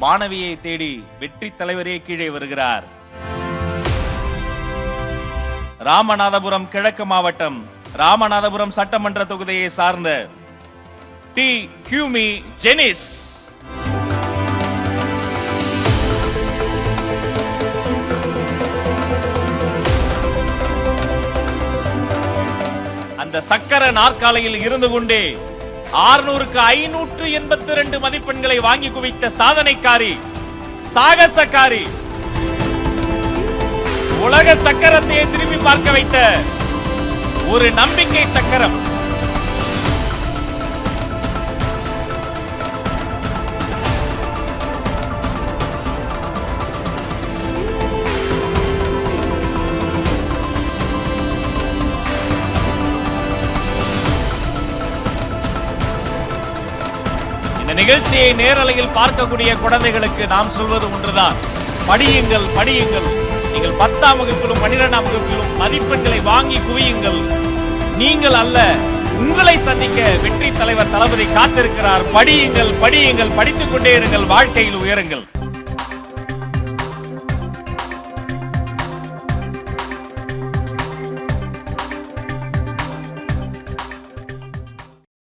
மாணவியை தேடி வெற்றி தலைவரே கீழே வருகிறார். ராமநாதபுரம் கிழக்கு மாவட்டம் ராமநாதபுரம் சட்டமன்ற தொகுதியை சார்ந்த டி ஹியூமி ஜெனிஸ். அந்த சக்கர நாற்காலியில் இருந்து கொண்டே 600க்கு 582 மதிப்பெண்களை வாங்கி குவித்த சாதனைக்காரி, சாகசக்காரி, உலக சக்கரத்தையே திரும்பி பார்க்க வைத்த ஒரு நம்பிக்கை சக்கரம். இந்த நிகழ்ச்சியை நேரலையில் பார்க்கக்கூடிய குழந்தைகளுக்கு நாம் சொல்வது ஒன்றுதான், படியுங்கள் படியுங்கள். நீங்கள் 10ஆம் வகுப்பிலும் 12ஆம் வகுப்பிலும் மதிப்பெண்களை வாங்கி குவியுங்கள். நீங்கள் அல்ல, உங்களை சந்திக்க வெற்றி தலைவர் தளபதி காத்திருக்கிறார். படியுங்கள் படியுங்கள், படித்துக் கொண்டே இருங்கள், வாழ்க்கையில் உயருங்கள்.